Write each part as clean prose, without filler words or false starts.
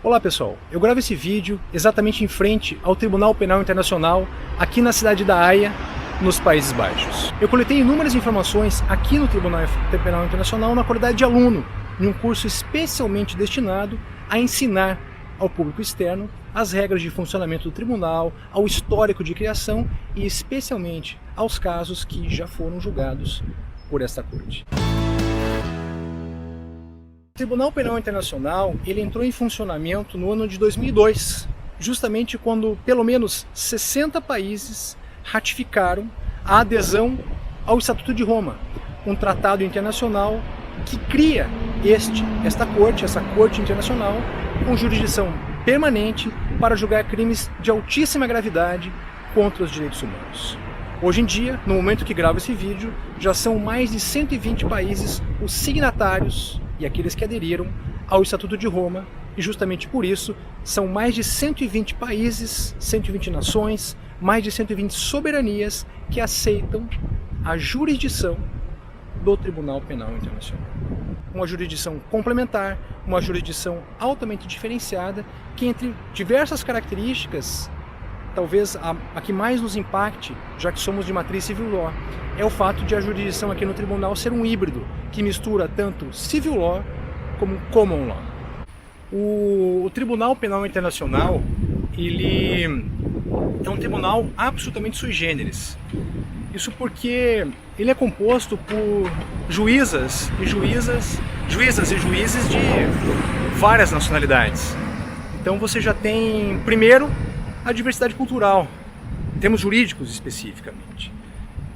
Olá pessoal, eu gravo esse vídeo exatamente em frente ao Tribunal Penal Internacional, aqui na cidade da Haia, nos Países Baixos. Eu coletei inúmeras informações aqui no Tribunal Penal Internacional na qualidade de aluno, em um curso especialmente destinado a ensinar ao público externo as regras de funcionamento do tribunal, ao histórico de criação e especialmente aos casos que já foram julgados por esta corte. O Tribunal Penal Internacional ele entrou em funcionamento no ano de 2002, justamente quando pelo menos 60 países ratificaram a adesão ao Estatuto de Roma, um tratado internacional que cria essa corte internacional com jurisdição permanente para julgar crimes de altíssima gravidade contra os direitos humanos. Hoje em dia, no momento que gravo esse vídeo, já são mais de 120 países os signatários e aqueles que aderiram ao Estatuto de Roma, e justamente por isso são mais de 120 países, 120 nações, mais de 120 soberanias que aceitam a jurisdição do Tribunal Penal Internacional. Uma jurisdição complementar, uma jurisdição altamente diferenciada, que entre diversas características, talvez a que mais nos impacte, já que somos de matriz civil law, é o fato de a jurisdição aqui no tribunal ser um híbrido, que mistura tanto civil law como common law. O Tribunal Penal Internacional, ele é um tribunal absolutamente sui generis. Isso porque ele é composto por juízes e juízes de várias nacionalidades. Então você já tem, primeiro, a diversidade cultural, em termos jurídicos especificamente.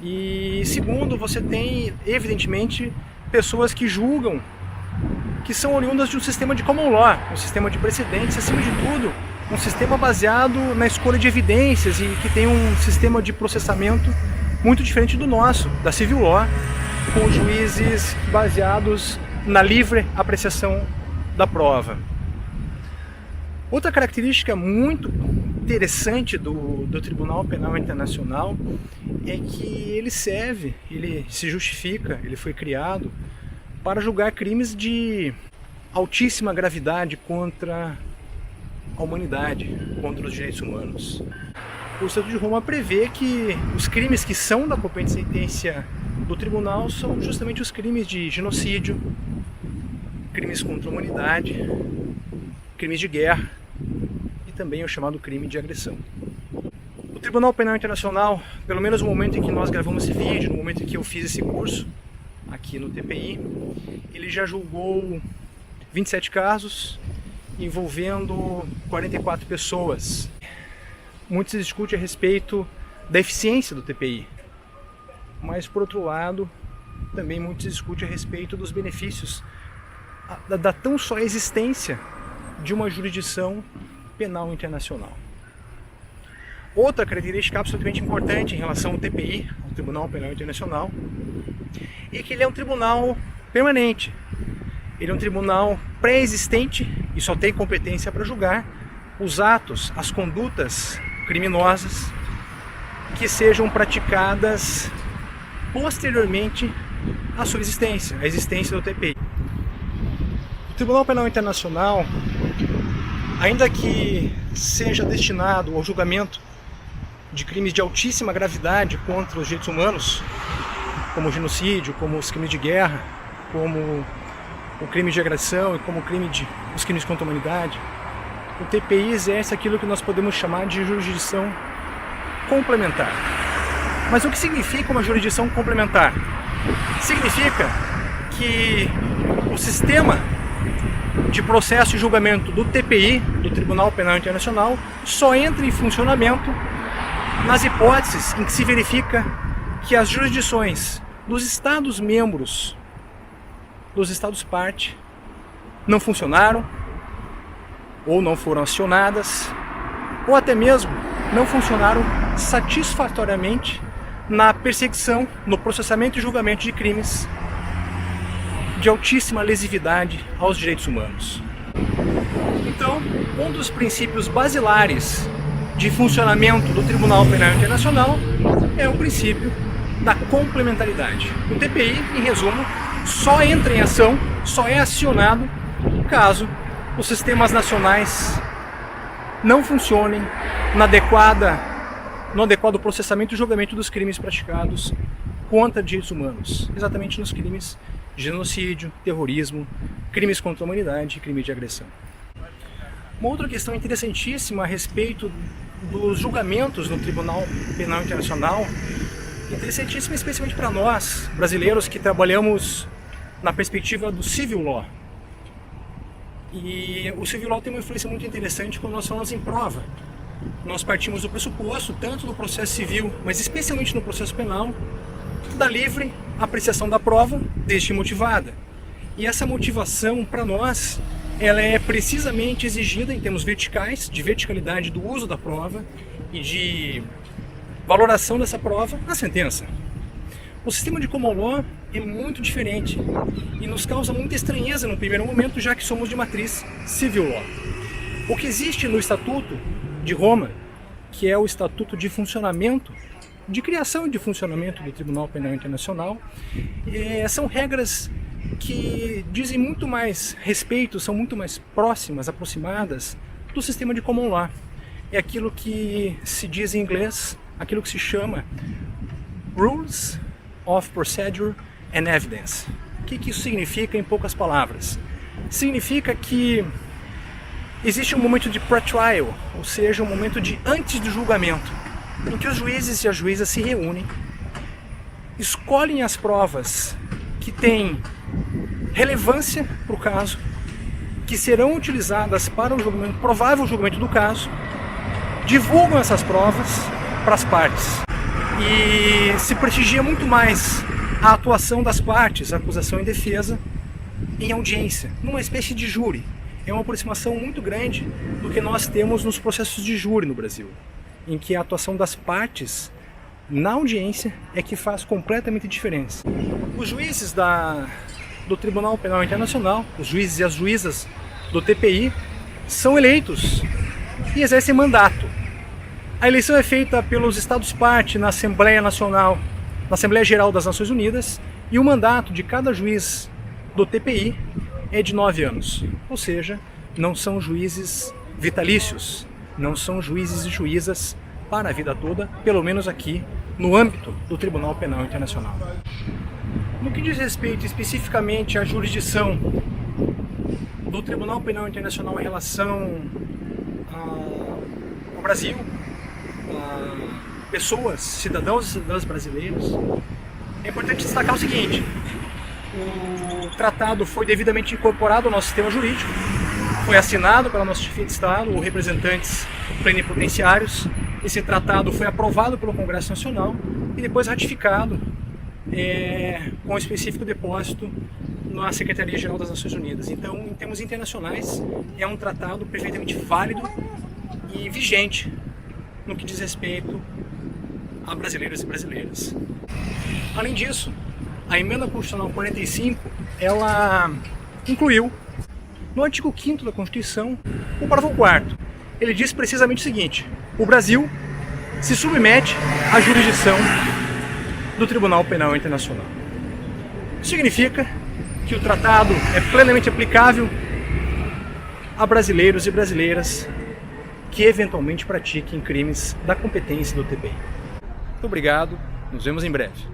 E segundo, você tem, evidentemente, pessoas que julgam, que são oriundas de um sistema de common law, um sistema de precedentes, acima de tudo, um sistema baseado na escolha de evidências e que tem um sistema de processamento muito diferente do nosso, da civil law, com juízes baseados na livre apreciação da prova. Outra característica muito interessante do Tribunal Penal Internacional é que ele se justifica, ele foi criado para julgar crimes de altíssima gravidade contra a humanidade, contra os direitos humanos. O Estatuto de Roma prevê que os crimes que são da competência do tribunal são justamente os crimes de genocídio, crimes contra a humanidade, crimes de guerra e também o chamado crime de agressão. O Tribunal Penal Internacional, pelo menos no momento em que nós gravamos esse vídeo, no momento em que eu fiz esse curso aqui no TPI, ele já julgou 27 casos envolvendo 44 pessoas. Muito se discute a respeito da eficiência do TPI, mas por outro lado, também muito se discute a respeito dos benefícios da tão só existência de uma jurisdição penal internacional. Outra característica absolutamente importante em relação ao TPI, ao Tribunal Penal Internacional, é que ele é um tribunal permanente. Ele é um tribunal pré-existente e só tem competência para julgar os atos, as condutas criminosas que sejam praticadas posteriormente à sua existência, à existência do TPI. O Tribunal Penal Internacional, ainda que seja destinado ao julgamento de crimes de altíssima gravidade contra os direitos humanos, como o genocídio, como os crimes de guerra, como o crime de agressão e como os crimes contra a humanidade, o TPI exerce aquilo que nós podemos chamar de jurisdição complementar. Mas o que significa uma jurisdição complementar? Significa que o sistema de processo e julgamento do TPI, do Tribunal Penal Internacional, só entra em funcionamento nas hipóteses em que se verifica que as jurisdições dos Estados membros, dos Estados parte, não funcionaram, ou não foram acionadas, ou até mesmo não funcionaram satisfatoriamente na perseguição, no processamento e julgamento de crimes de altíssima lesividade aos direitos humanos. Então, um dos princípios basilares de funcionamento do Tribunal Penal Internacional é o princípio da complementaridade. O TPI, em resumo, só entra em ação, só é acionado caso os sistemas nacionais não funcionem no adequado processamento e julgamento dos crimes praticados contra direitos humanos, exatamente nos crimes de genocídio, terrorismo, crimes contra a humanidade e crime de agressão. Uma outra questão interessantíssima a respeito dos julgamentos no Tribunal Penal Internacional, interessantíssima especialmente para nós, brasileiros, que trabalhamos na perspectiva do civil law. E o civil law tem uma influência muito interessante quando nós falamos em prova. Nós partimos do pressuposto, tanto no processo civil, mas especialmente no processo penal, da livre apreciação da prova, desde que motivada. E essa motivação, para nós, ela é precisamente exigida em termos verticais, de verticalidade do uso da prova e de valoração dessa prova na sentença. O sistema de common law é muito diferente e nos causa muita estranheza no primeiro momento, já que somos de matriz civil law. O que existe no Estatuto de Roma, que é o Estatuto de Funcionamento, de criação e de funcionamento do Tribunal Penal Internacional, são regras que dizem muito mais respeito, são muito mais próximas, aproximadas do sistema de common law. É aquilo que se diz em inglês, aquilo que se chama Rules of Procedure and Evidence. O que isso significa em poucas palavras? Significa que existe um momento de pre-trial, ou seja, um momento de antes do julgamento, em que os juízes e as juízas se reúnem, escolhem as provas que têm relevância para o caso, que serão utilizadas para o provável julgamento do caso, divulgam essas provas para as partes. E se prestigia muito mais a atuação das partes, a acusação e defesa, em audiência, numa espécie de júri. É uma aproximação muito grande do que nós temos nos processos de júri no Brasil, em que a atuação das partes na audiência é que faz completamente diferença. Os juízes do Tribunal Penal Internacional, os juízes e as juízas do TPI, são eleitos e exercem mandato. A eleição é feita pelos Estados-parte na Assembleia Nacional, na Assembleia Geral das Nações Unidas, e o mandato de cada juiz do TPI é de 9 anos. Ou seja, não são juízes vitalícios, não são juízes e juízas para a vida toda, pelo menos aqui no âmbito do Tribunal Penal Internacional. No que diz respeito especificamente à jurisdição do Tribunal Penal Internacional em relação ao Brasil, a pessoas, cidadãos e cidadãs brasileiros, é importante destacar o seguinte: o tratado foi devidamente incorporado ao nosso sistema jurídico, foi assinado pela nossa chefia de Estado ou representantes plenipotenciários. Esse tratado foi aprovado pelo Congresso Nacional e depois ratificado com específico depósito na Secretaria-Geral das Nações Unidas. Então, em termos internacionais, é um tratado perfeitamente válido e vigente no que diz respeito a brasileiros e brasileiras. Além disso, a Emenda Constitucional 45, ela incluiu no artigo 5º da Constituição o parágrafo 4º. Ele diz precisamente o seguinte: o Brasil se submete à jurisdição do Tribunal Penal Internacional. Isso significa que o tratado é plenamente aplicável a brasileiros e brasileiras que eventualmente pratiquem crimes da competência do TPI. Muito obrigado, nos vemos em breve.